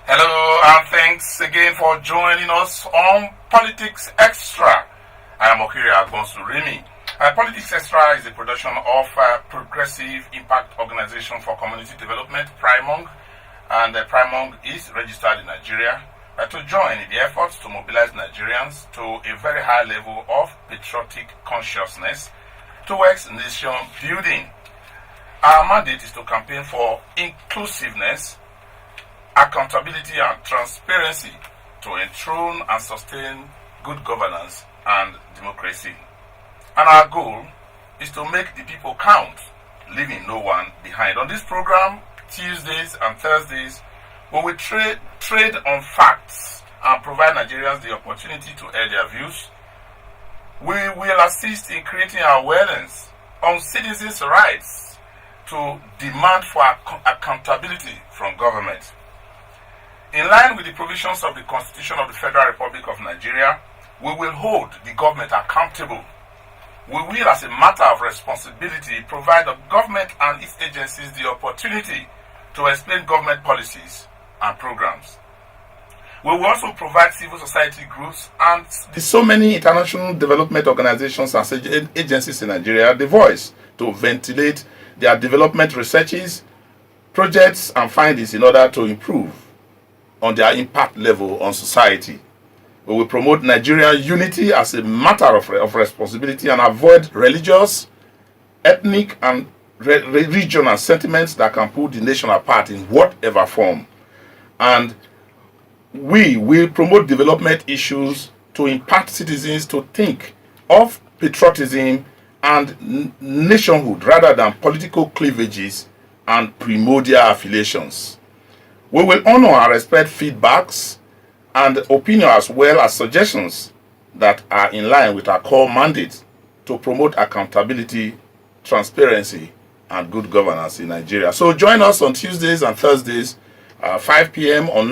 Hello, and thanks again for joining us on Politics Extra. I am Okiri Agbonsuremi. Politics Extra is a production of Progressive Impact Organization for Community Development, PRIMONG, and PRIMONG is registered in Nigeria to join in the efforts to mobilize Nigerians to a very high level of patriotic consciousness towards nation building. Our mandate is to campaign for inclusiveness, accountability and transparency to enthrone and sustain good governance and democracy. And our goal is to make the people count, leaving no one behind. On this program, Tuesdays and Thursdays, we will trade on facts and provide Nigerians the opportunity to air their views. We will assist in creating awareness on citizens' rights to demand for accountability from government. In line with the provisions of the Constitution of the Federal Republic of Nigeria, we will hold the government accountable. We will, as a matter of responsibility, provide the government and its agencies the opportunity to explain government policies and programs. We will also provide civil society groups and so many international development organizations and agencies in Nigeria the voice to ventilate their development researches, projects, and findings in order to improve on their impact level on society. We will promote Nigerian unity as a matter of responsibility and avoid religious, ethnic, and regional sentiments that can pull the nation apart in whatever form. And we will promote development issues to impact citizens to think of patriotism and nationhood rather than political cleavages and primordial affiliations. We will honor and respect feedbacks and opinions as well as suggestions that are in line with our core mandate to promote accountability, transparency, and good governance in Nigeria. So join us on Tuesdays and Thursdays, 5 p.m. on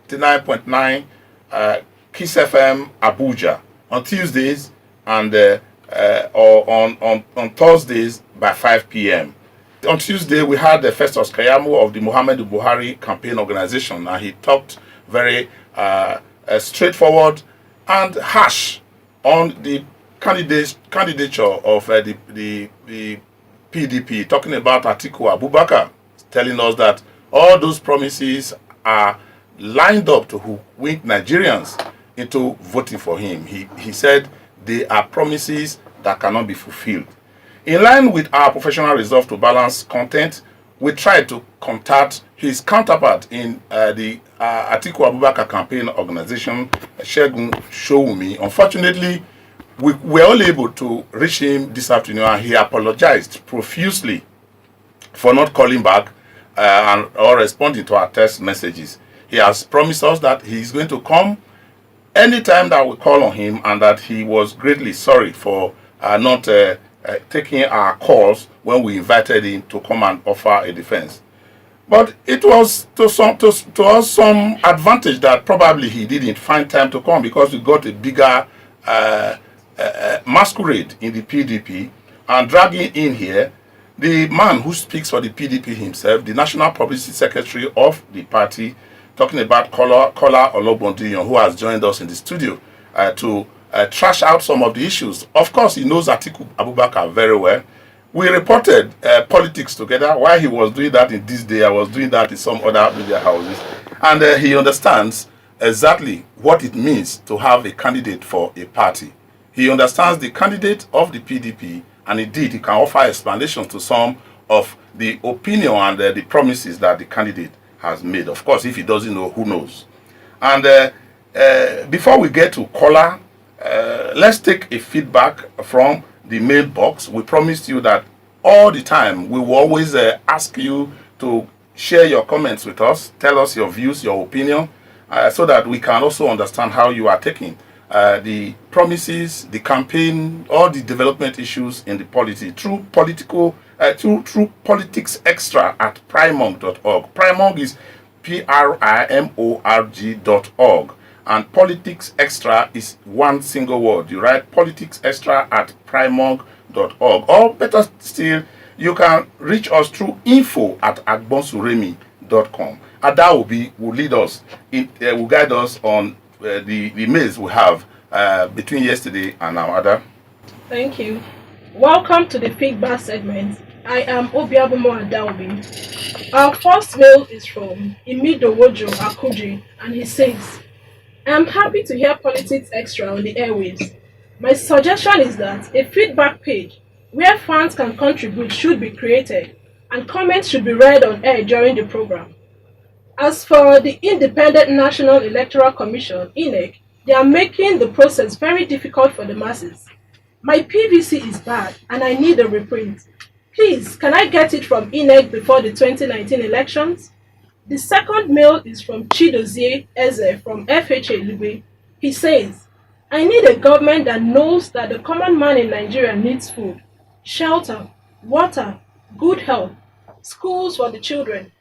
99.9 Kiss FM Abuja on Tuesdays and or on Thursdays by 5 p.m. On Tuesday, we had the Festus Kayamo of the Muhammadu Buhari campaign organization, and he talked very straightforward and harsh on the candidature of the PDP, talking about Atiku Abubakar, telling us that all those promises are lined up to win Nigerians into voting for him. He said they are promises that cannot be fulfilled. In line with our professional resolve to balance content, we tried to contact his counterpart in the Atiku Abubakar campaign organization, Segun Showumi. Unfortunately, we were only able to reach him this afternoon, and he apologized profusely for not calling back or responding to our text messages. He has promised us that he is going to come anytime that we call on him, and that he was greatly sorry for not taking our calls when we invited him to come and offer a defense. But it was to us some advantage that probably he didn't find time to come, because we got a bigger masquerade in the PDP, and dragging in here the man who speaks for the PDP himself, the National Publicity Secretary of the party, talking about Kola Ologbondiyan, who has joined us in the studio to trash out some of the issues. Of course, he knows Atiku Abubakar very well. We reported politics together. While he was doing that in this day, I was doing that in some other media houses. And he understands exactly what it means to have a candidate for a party. He understands the candidate of the PDP, and indeed, he can offer explanations to some of the opinion and the promises that the candidate has made. Of course, if he doesn't know, who knows? And before we get to caller, let's take a feedback from the mailbox. We promised you that all the time we will always ask you to share your comments with us, tell us your views, your opinion, so that we can also understand how you are taking the promises, the campaign, all the development issues in the polity through Politics Extra at primorg.org. Primorg is PRIMORG.org. And Politics Extra is one single word. You write Politics Extra at primorg.org. Or better still, you can reach us through info@agbonsuremi.com. Adaobi will lead us, will guide us on the mails we have between yesterday and now. Ada. Thank you. Welcome to the feedback segment. I am Obiabumo Adaobi. Our first mail is from Imidowojo Akuji, and he says, I am happy to hear Politics Extra on the airwaves. My suggestion is that a feedback page where fans can contribute should be created, and comments should be read on air during the program. As for the Independent National Electoral Commission, INEC, they are making the process very difficult for the masses. My PVC is bad and I need a reprint. Please, can I get it from INEC before the 2019 elections? The second mail is from Chidozie Eze from FHA Lube. He says, I need a government that knows that the common man in Nigeria needs food, shelter, water, good health, schools for the children,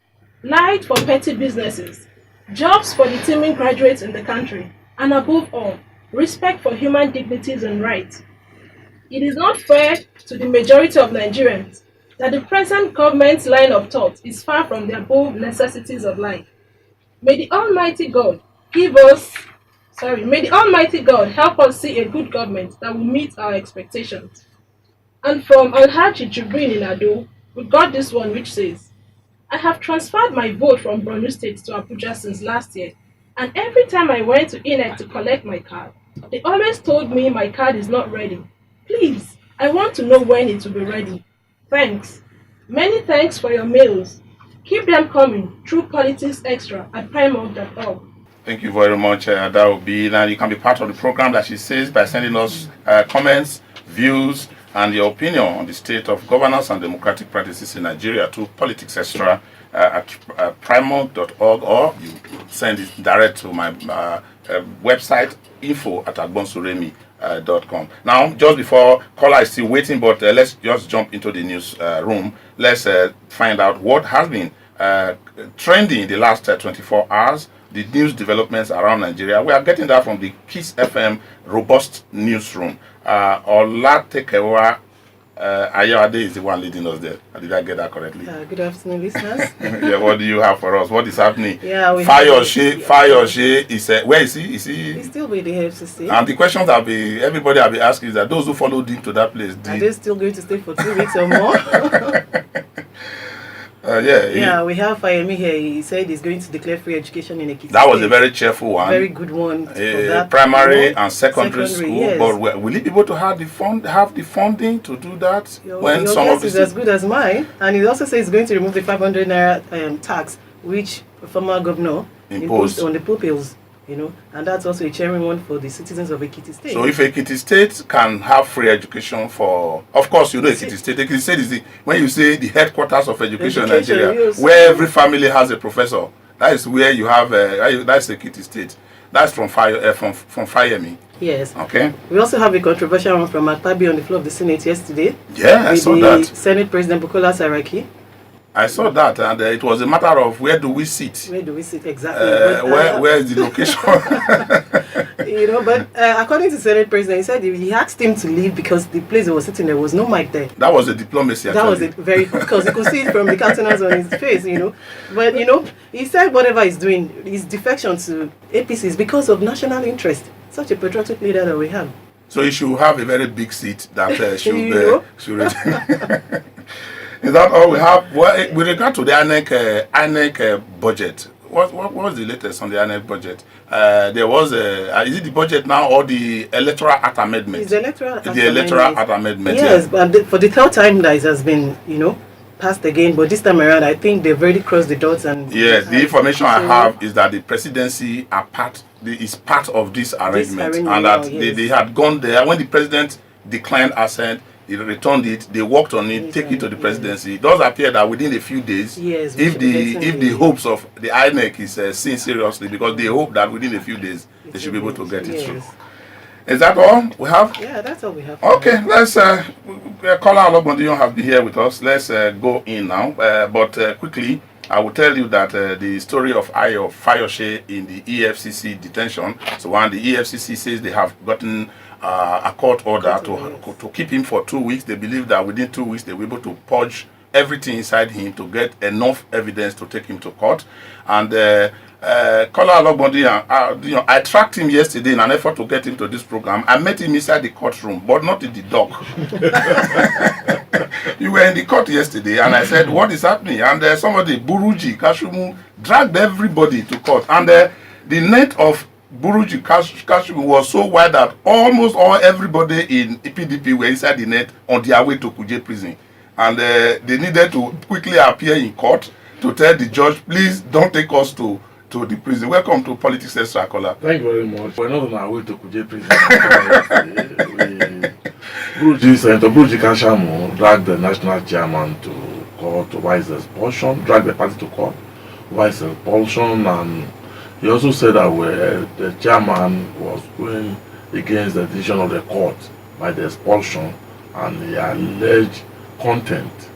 light for petty businesses, jobs for the teeming graduates in the country, and above all, respect for human dignities and rights. It is not fair to the majority of Nigerians that the present government's line of thought is far from the above necessities of life. May the Almighty God help us see a good government that will meet our expectations. And from Alhaji Jibrin in Ado, we got this one which says, I have transferred my vote from Borno State to Abuja since last year, and every time I went to INEC to collect my card, they always told me my card is not ready. Please, I want to know when it will be ready. Thanks. Many thanks for your mails. Keep them coming through Politics Extra at primark.org. Thank you very much, that will be. Now you can be part of the program, that she says, by sending us comments, views, and your opinion on the state of governance and democratic practices in Nigeria to Politics Extra at primark.org, or you send it direct to my website, info@agbonsuremi.com. Now, just before Kola is still waiting, but let's just jump into the news room. Let's find out what has been trending in the last 24 hours, the news developments around Nigeria. We are getting that from the Kiss FM robust newsroom. Olatekewa Ayode is the one leading us there. Did I get that correctly? Good afternoon, listeners. Yeah, what do you have for us? What is happening? Yeah, Fayose is where is he? He's still with the FCC. And the questions everybody will be asking is that those who followed him to that place, are they still going to stay for 2 weeks or more? We have Fayemi here. He said he's going to declare free education in Ekiti. That was a very cheerful one. Very good one. Primary and secondary school. Yes. But will he be able to have the funding to do that? Your guess is as good as mine. And he also says he's going to remove the 500 naira tax, which the former governor imposed on the pupils. And that's also a cheering one for the citizens of Ekiti State. So if Ekiti State can have free education for, of course, Ekiti State. Ekiti State is when you say the headquarters of education in Nigeria, yes, where every family has a professor. That is where you have, that's Ekiti State. That's from Fayemi. Yes. Okay. We also have a controversial one from Akpabi on the floor of the Senate yesterday. Yeah, I saw that. Senate President Bukola Saraki. I saw that, and it was a matter of where do we sit. Where do we sit exactly? Where is the location? But according to Senate President, he said he asked him to leave because the place he was sitting there was no mic there. That was a diplomacy. Actually. That was very because you could see it from the countenance on his face. But he said whatever he's doing, his defection to APC is because of national interest. Such a patriotic leader that we have. So he should have a very big seat that should. Is that all we have? Well, with regard to the INEC budget, what was the latest on the INEC budget? There was is it the budget now or the electoral act amendment? It's the electoral act amendment. Yes, yeah. But for the third time that it has been, passed again. But this time around, I think they've already crossed the dots. And yes, the information I have is that the presidency is part of this arrangement, and that they had gone there when the president declined assent. He returned it. They worked on it, take it to the presidency. It does appear that within a few days, if the hopes of the INEC is seen seriously, because they hope that within a few days they should be able to get it through. Is that all we have? Yeah, that's all we have. Okay, let's. Kola Ologbondiyan has been here with us. Let's go in now. But quickly, I will tell you that the story of Ayo Fayose in the EFCC detention. So when the EFCC says they have gotten a court order to keep him for 2 weeks, they believe that within 2 weeks they will be able to purge everything inside him to get enough evidence to take him to court. And Kola Ologbondiyan, I tracked him yesterday in an effort to get him to this program. I met him inside the courtroom, but not in the dock. You were in the court yesterday, and I said, what is happening? And somebody, Buruji Kashumu, dragged everybody to court. And the net of Buruji Kashumu was so wide that almost everybody in PDP were inside the net on their way to Kuje prison. And they needed to quickly appear in court to tell the judge, please don't take us to the prison. Welcome to Politics Extra, Kola. Thank you very much. We're not on our way to Kuje prison. Senator Buruji Kashamu dragged the national chairman to court over his expulsion, dragged the party to court over his expulsion, and he also said that the chairman was going against the decision of the court by the expulsion, and he alleged contempt,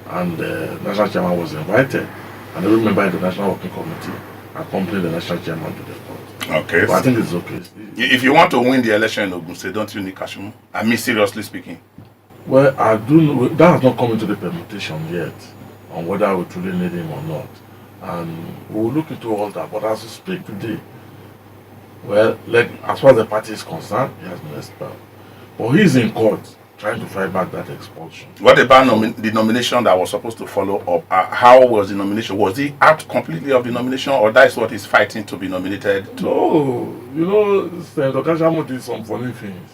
and the national chairman was invited, and every member of the National Working Committee accompanied the national chairman to the court. Okay. But I think it's okay. If you want to win the election in Ogun State, don't you need Kashumu? I mean, seriously speaking. Well, I do know that has not come into the permutation yet on whether we truly need him or not. And we'll look into all that. But as we speak today, well, like as far as the party is concerned, he has been expelled. But he's in court trying to fight back that expulsion. What about the nomination that was supposed to follow up? How was the nomination? Was he out completely of the nomination, or that's what he's fighting to be nominated to? No, you know, Senator Kashamu did some funny things.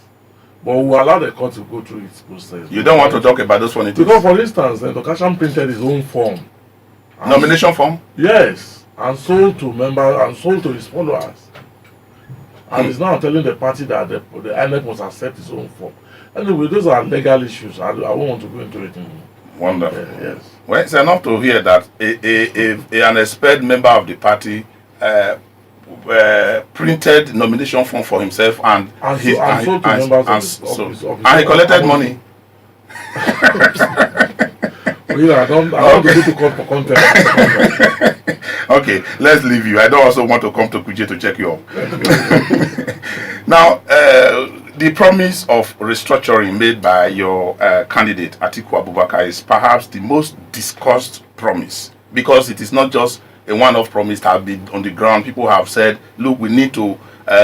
But we allow the court to go through its process. You don't want to talk about those funny things? Because, for instance, Senator Kashamu printed his own form. Nomination form? Yes, and sold to members and sold to his followers. And he's now telling the party that the INEC must accept his own form. Anyway, those are legal issues. I won't want to go into it anymore. Wonderful. Yes. Well, it's enough to hear that an expelled member of the party printed nomination form for himself and sold to members of his and he collected money. I don't want to go to court for contempt. Okay, let's leave you. I don't also want to come to Kuje to check you up. Now, the promise of restructuring made by your candidate, Atiku Abubakar, is perhaps the most discussed promise, because it is not just a one-off promise that has been on the ground. People have said, look, we need to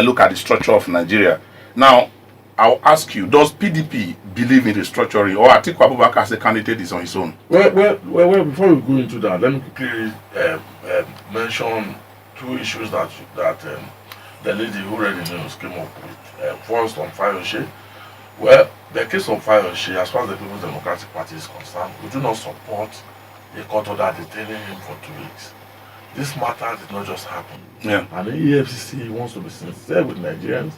look at the structure of Nigeria. Now, I'll ask you, does PDP believe in restructuring, or Atiku Abubakar as a candidate is on his own? Well, before we go into that, let me quickly mention two issues that the lady who read the news came up with. First, on Fayose. Well, the case of Fayose, as far as the People's Democratic Party is concerned, we do not support a court order detaining him for 2 weeks. This matter did not just happen. Yeah. And the EFCC wants to be sincere with Nigerians.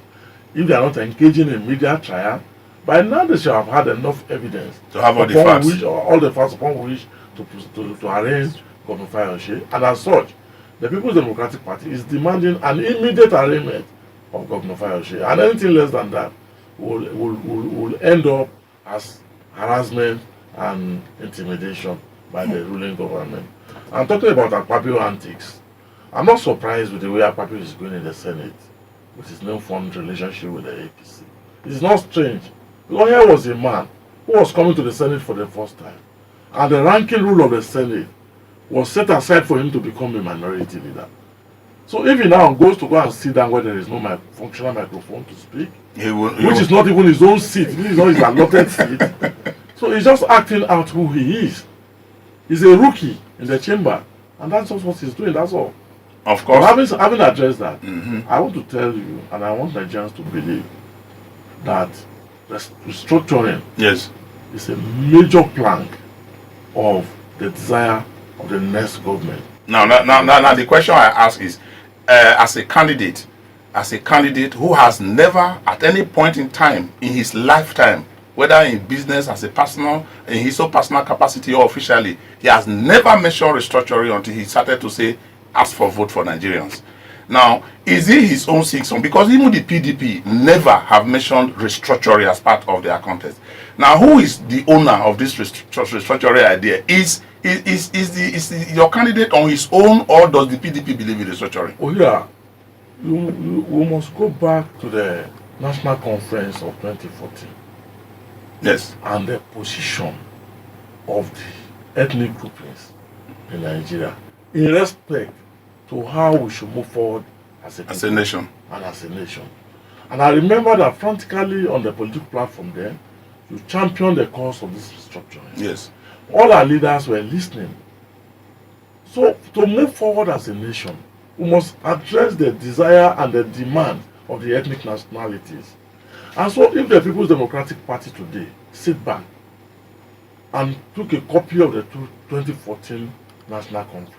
If they are not engaging in media trial, by now they should have had enough evidence to have all the facts. All the facts upon which to arrange Governor Fayose. And as such, the People's Democratic Party is demanding an immediate arraignment of Governor Fayose. And anything less than that will end up as harassment and intimidation by the ruling government. I'm talking about Akpabio antics. I'm not surprised with the way Akpabio is going in the Senate with his no-formed relationship with the APC. It is not strange. Because here was a man who was coming to the Senate for the first time, and the ranking rule of the Senate was set aside for him to become a minority leader. So if he now goes to go and sit down where there is no functional microphone to speak, which is not even his own seat, this is not his allotted seat, so he's just acting out who he is. He's a rookie in the chamber, and that's just what he's doing, that's all. Of course. But having addressed that, I want to tell you, and I want Nigerians to believe, that the restructuring is a major plank of the desire of the next government. Now the question I ask is, as a candidate who has never at any point in time in his lifetime, whether in business, as a personal, in his own personal capacity or officially, he has never mentioned restructuring until he started to say, ask for vote for Nigerians. Now, is it his own song? Because even the PDP never have mentioned restructuring as part of their contest. Now, who is the owner of this restructuring idea? Is your candidate on his own, or does the PDP believe in restructuring? Oh yeah, we must go back to the National Conference of 2014. Yes. And the position of ethnic groupings in Nigeria in respect to how we should move forward as a nation. And as a nation. And I remember that frantically on the political platform there, you championed the cause of this restructuring. Yes. All our leaders were listening. So to move forward as a nation, we must address the desire and the demand of the ethnic nationalities. And so if the People's Democratic Party today sit back and took a copy of the 2014 National Conference,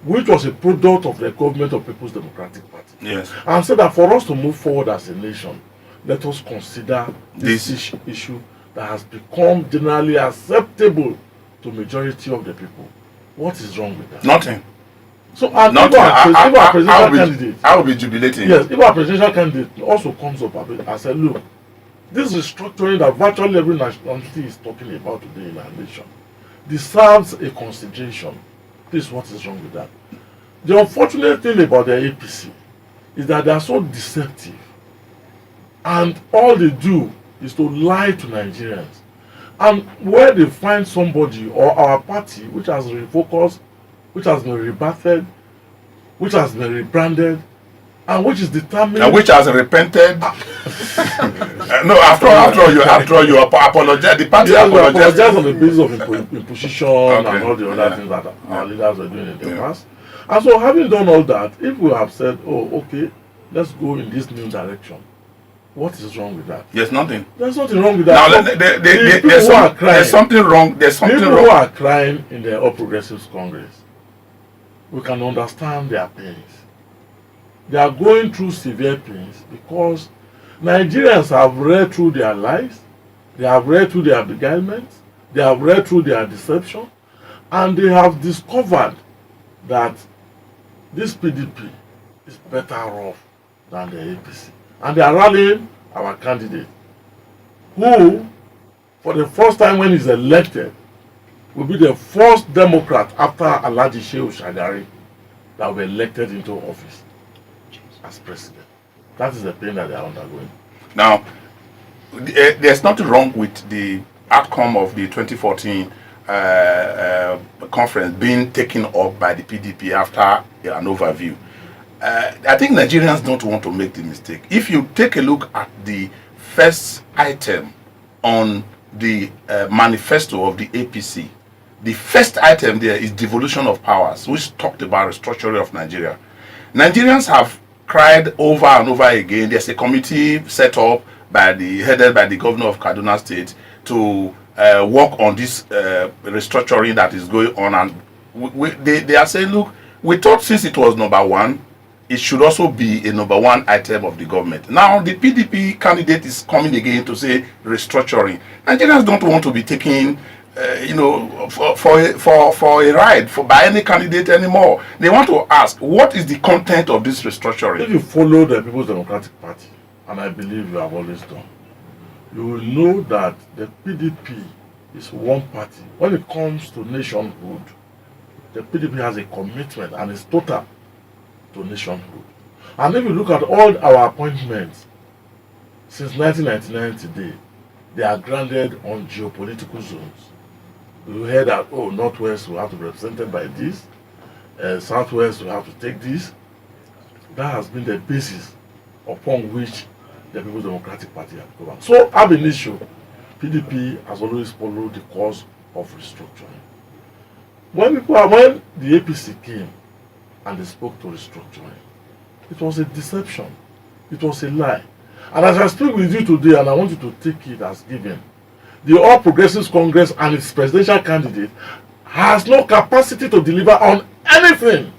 which was a product of the government of People's Democratic Party, yes, and said that for us to move forward as a nation, let us consider this issue that has become generally acceptable to majority of the people. What is wrong with that? Nothing. So, and Nothing. if our presidential candidate, I will be jubilating. yes, if our presidential candidate also comes up and said, look, this restructuring that virtually every nationality is talking about today in our nation deserves a consideration. Please, what is wrong with that? The unfortunate thing about the APC is that they are so deceptive, and all they do is to lie to Nigerians. And where they find somebody or our party which has refocused, which has been rebirthed, which has been rebranded, and which is determined, and which has repented. No, after all, you apologize. The party apologized on the basis of imposition and all the other things that our leaders were doing in the past. And so, having done all that, if we have said, "Oh, okay, let's go in this new direction," what is wrong with that? There's nothing. There's nothing wrong with that. Now, there's something wrong. There's something people wrong. Who are crying in the All Progressives Congress, we can understand their pains. They are going through severe pains because Nigerians have read through their lies, they have read through their beguilements, they have read through their deception, and they have discovered that this PDP is better off than the APC. And they are rallying our candidate, who, for the first time when he's elected, will be the first Democrat after Alhaji Shehu Shagari that will be elected into office as president. That is the pain that they are undergoing. Now, there's nothing wrong with the outcome of the 2014 conference being taken up by the PDP after an overview. I think Nigerians don't want to make the mistake. If you take a look at the first item on the manifesto of the APC, the first item there is devolution of powers, which talked about restructuring of Nigeria. Nigerians have cried over and over again. There's a committee set up headed by the governor of Kaduna State to work on this restructuring that is going on, and they are saying, look, we thought since it was number one, it should also be a number one item of the government. Now the PDP candidate is coming again to say restructuring. Nigerians don't want to be taking for a ride by any candidate anymore. They want to ask, what is the content of this restructuring? If you follow the People's Democratic Party, and I believe you have always done, you will know that the PDP is one party. When it comes to nationhood, the PDP has a commitment and is total to nationhood. And if you look at all our appointments since 1999 today, they are grounded on geopolitical zones. You hear that, oh, Northwest will have to be represented by this, Southwest will have to take this. That has been the basis upon which the People's Democratic Party has governed. So, ab initio, PDP has always followed the course of restructuring. When the APC came and they spoke to restructuring, it was a deception. It was a lie. And as I speak with you today, and I want you to take it as given, the All Progressives Congress and its presidential candidate has no capacity to deliver on anything.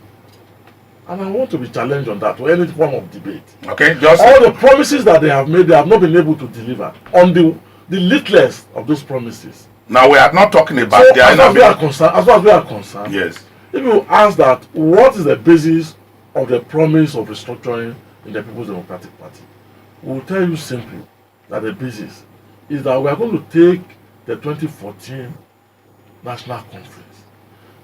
And I want to be challenged on that, or any form of debate. Okay, all the promises that they have made, they have not been able to deliver on the littlest of those promises. Now we are not talking about so as far as we are concerned, yes. If you ask that, what is the basis of the promise of restructuring in the People's Democratic Party, we will tell you simply that the basis is that we are going to take the 2014 National Conference,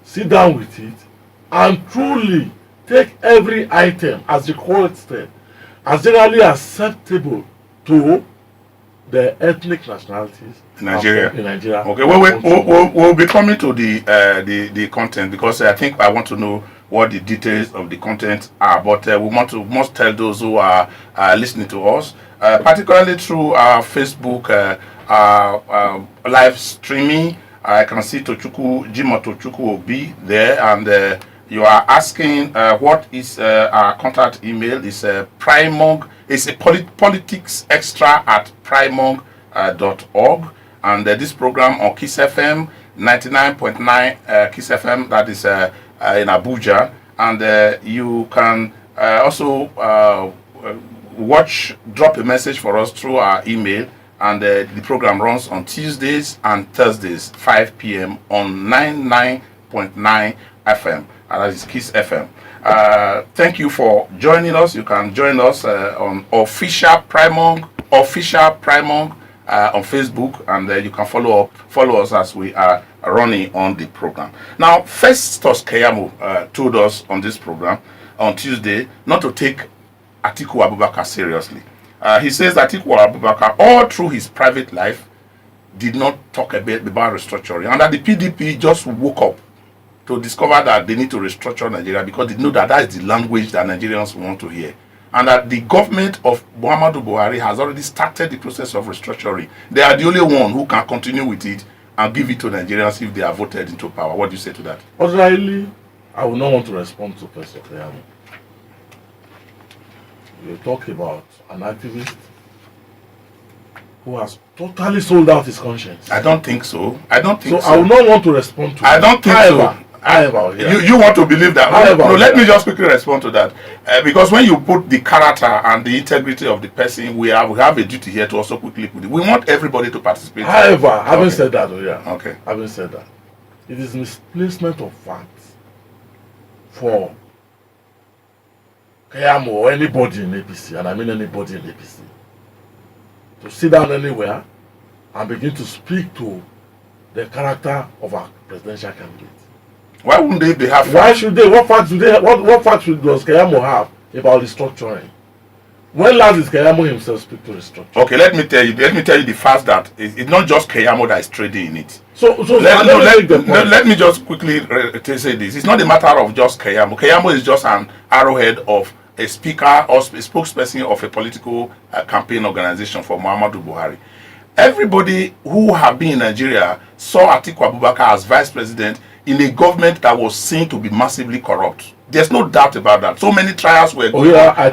sit down with it, and truly take every item as requested, as generally acceptable to the ethnic nationalities In Nigeria. In Nigeria. Okay, we'll be coming to the content, because I think I want to know what the details of the content are. But we must tell those who are listening to us, particularly through our Facebook live streaming. I can see Jimo Tochukwu Obi there, and you are asking what is our contact email. Is Primong. It's a politicsextra@primong.org, and this program on Kiss FM 99.9 Kiss FM, that is in Abuja, and you can also drop a message for us through our email, and the program runs on Tuesdays and Thursdays 5 p.m. on 99.9 FM, and that is Kiss FM. Thank you for joining us. You can join us on Official Primong on Facebook, and you can follow us as we are running on the program. Now, Festus Keyamo told us on this program on Tuesday not to take Atiku Abubakar seriously. He says that Atiku Abubakar, all through his private life, did not talk about restructuring, and that the PDP just woke up to discover that they need to restructure Nigeria because they know that is the language that Nigerians want to hear, and that the government of Muhammadu Buhari has already started the process of restructuring. They are the only one who can continue with it and give it to Nigerians if they are voted into power. What do you say to that? Ordinarily, I would not want to respond to Professor Keyamo. You talk about an activist who has totally sold out his conscience. I don't think so. I will not want to respond to I don't think so. However, you want to believe that. However, let me just quickly respond to that. Because when you put the character and the integrity of the person, we have a duty here to also quickly put it. We want everybody to participate. However, having said that, having said that, it is misplacement of facts for Keyamo or anybody in APC, and I mean anybody in APC, to sit down anywhere and begin to speak to the character of our presidential candidate. Why wouldn't they have facts? Why should they? What facts do they have? What facts does Keyamo have about restructuring? When last did Keyamo himself speak to restructuring? Okay, let me tell you the fact that it's not just Keyamo that is trading in it. Let me just quickly say this. It's not a matter of just Keyamo. Keyamo is just an arrowhead of a speaker or a spokesperson of a political campaign organization for Muhammadu Buhari. Everybody who have been in Nigeria saw Atiku Abubakar as vice president in a government that was seen to be massively corrupt. There's no doubt about that. So many trials were going on. I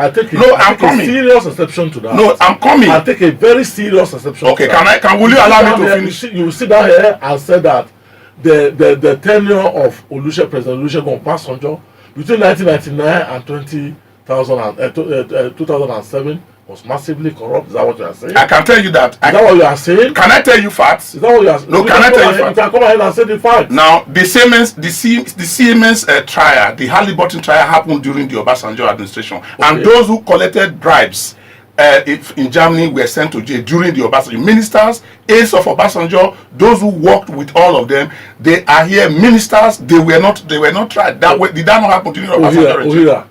take a serious exception to that. No, I'm coming. I take a very serious exception. Okay, will you allow me to finish? You will sit down here and say that the tenure of President Olusegun Obasanjo between 1999 and 2007 was massively corrupt. Is that what you are saying? I can tell you that. Is that what you are saying? Can I tell you facts? Is that what you are saying? No, can I tell you facts? You can come ahead and say the facts. Now, the Siemens trial, the Halliburton trial happened during the Obasanjo administration. Okay. And those who collected bribes in Germany were sent to jail during the Obasanjo. Ministers, aides of Obasanjo, those who worked with all of them, they are here. Ministers, they were not tried. Did that not happen during the Obasanjo regime?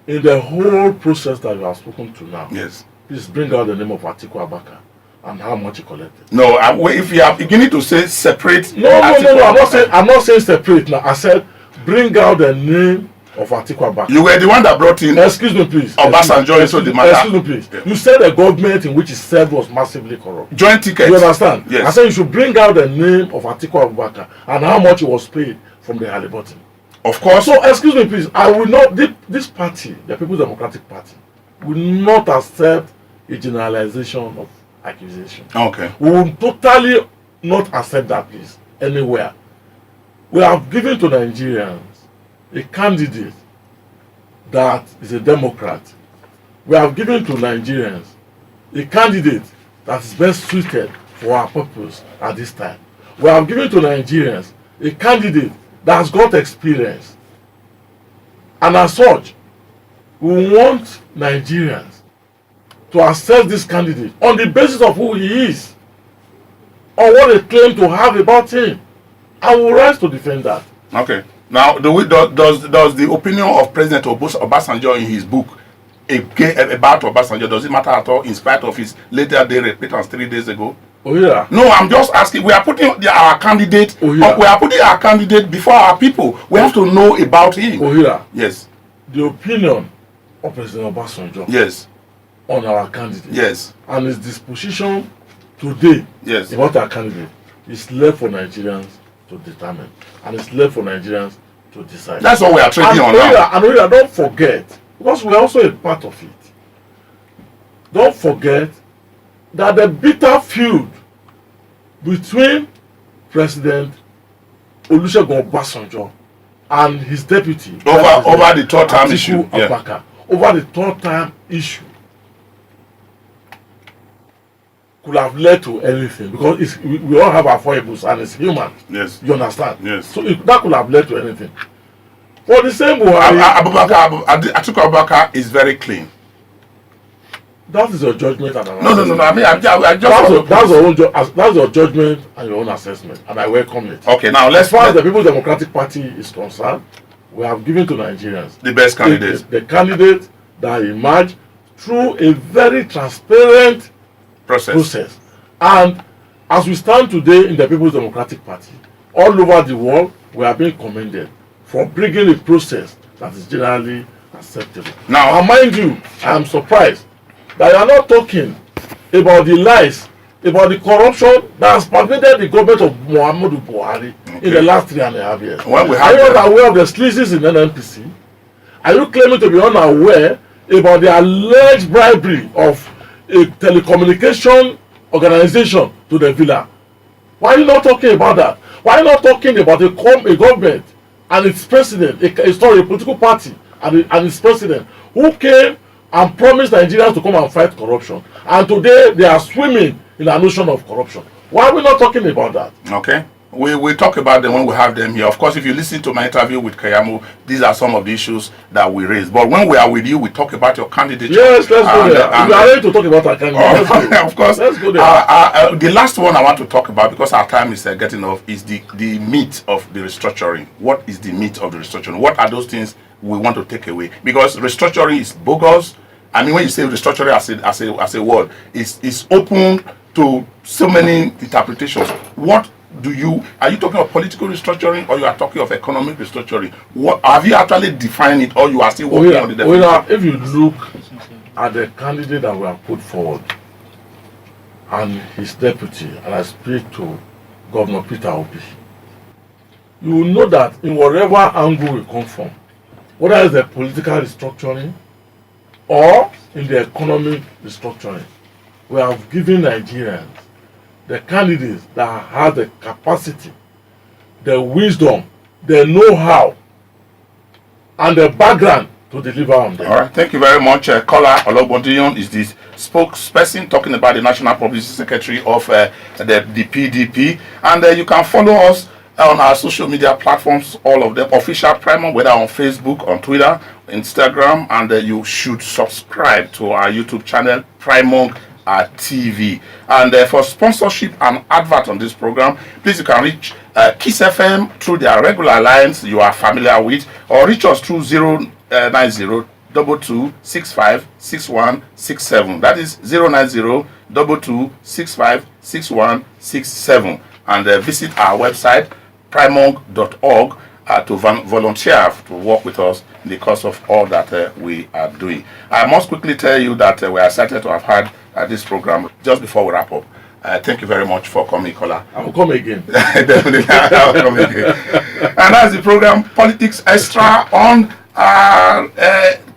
In the whole process that you have spoken to now, yes, please bring out the name of Atiku Abubakar and how much he collected. No, if you are beginning to say separate, no. I'm not saying separate now. I said bring out the name of Atiku Abubakar. You were the one that brought in. Excuse me, please. Obasanjo into the matter. Excuse me, please. Yeah. You said the government in which he served was massively corrupt. Joint tickets. You understand? Yes. I said you should bring out the name of Atiku Abubakar and how much he was paid from the Halliburton. Of course. So, excuse me, please. I will not. This party, the People's Democratic Party, will not accept a generalization of accusation. Okay. We will totally not accept that, please, anywhere. We have given to Nigerians a candidate that is a Democrat. We have given to Nigerians a candidate that is best suited for our purpose at this time. We have given to Nigerians a candidate that has got experience, and as such we want Nigerians to assess this candidate on the basis of who he is or what they claim to have about him. I will rise to defend that. Okay. Now, does the opinion of President Obasanjo in his book about Obasanjo? Does it matter at all in spite of his later day repentance 3 days ago? Oh yeah. No, I'm just asking. We are putting our candidate. Oh yeah. We are putting our candidate before our people. We have to know about him. Oh yeah. Yes. The opinion of President Obasanjo. Yes. On our candidate. Yes. And his disposition today. Yes. About our candidate is left for Nigerians to determine, and it's left for Nigerians to decide. That's what we are trading on now. And don't forget, because we are also a part of it. Don't forget that the bitter feud between President Olusegun Obasanjo and his deputy over the third time issue, over the third time issue could have led to anything, because we all have our foibles and it's human. Yes. You understand? Yes. So that could have led to anything. For the same Buhari, Atiku Abubakar is very clean. That is your judgment and No. I mean, I just that's your judgment and your own assessment, and I welcome it. Okay, now as far as the People's Democratic Party is concerned, we have given to Nigerians the best candidate. The candidate that emerged through a very transparent process. And as we stand today in the People's Democratic Party, all over the world, we are being commended for bringing a process that is generally acceptable. Now, mind you, I am surprised that you are not talking about the lies, about the corruption that has pervaded the government of Muhammadu Buhari in the last 3.5 years. When we are you not aware of the sleazes in NNPC? Are you claiming to be unaware about the alleged bribery of a telecommunication organization to the villa? Why are you not talking about that? Why are you not talking about a government and its president, a political party and its president, who came and promised Nigerians to come and fight corruption, and today they are swimming in a notion of corruption? Why are we not talking about that? Okay. We talk about them when we have them here. Of course, if you listen to my interview with Kayamo, these are some of the issues that we raise. But when we are with you, we talk about your candidature. Yes, let's go there. We are ready to talk about our candidate. Of course. Let's go there. The last one I want to talk about, because our time is getting off, is the meat of the restructuring. What is the meat of the restructuring? What are those things we want to take away? Because restructuring is bogus. I mean, when you say restructuring as a word, it's open to so many interpretations. Are you talking of political restructuring, or you are talking of economic restructuring? What have you actually defined it, or you are still working on the definition? If you look at the candidate that we have put forward and his deputy, and I speak to Governor Peter Obi, you will know that in whatever angle we come from, whether it's the political restructuring or in the economic restructuring, we have given Nigerians the candidates that have the capacity, the wisdom, the know-how, and the background to deliver on them. All right, thank you very much. Kola Ologbondiyan is the spokesperson talking about the National Publicity Secretary of the PDP. And you can follow us on our social media platforms, all of them, official Primong, whether on Facebook, on Twitter, Instagram, and you should subscribe to our YouTube channel, Primong TV. And for sponsorship and advert on this program, please, you can reach Kiss FM through their regular lines you are familiar with, or reach us through 090-2265-6167. That is 090-2265-6167. And visit our website, primong.org, to volunteer to work with us in the course of all that we are doing. I must quickly tell you that we are excited to have had this program. Just before we wrap up, thank you very much for coming, Kola. I will come again. Definitely, I will come again. And that's the program Politics Extra on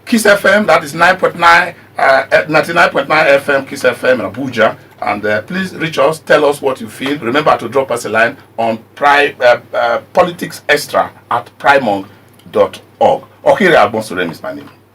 Kiss FM. That is 99.9 FM Kiss FM in Abuja. And please reach us, tell us what you feel. Remember to drop us a line on politicsextra@primong.org. Okiri Agbonsurem is my name.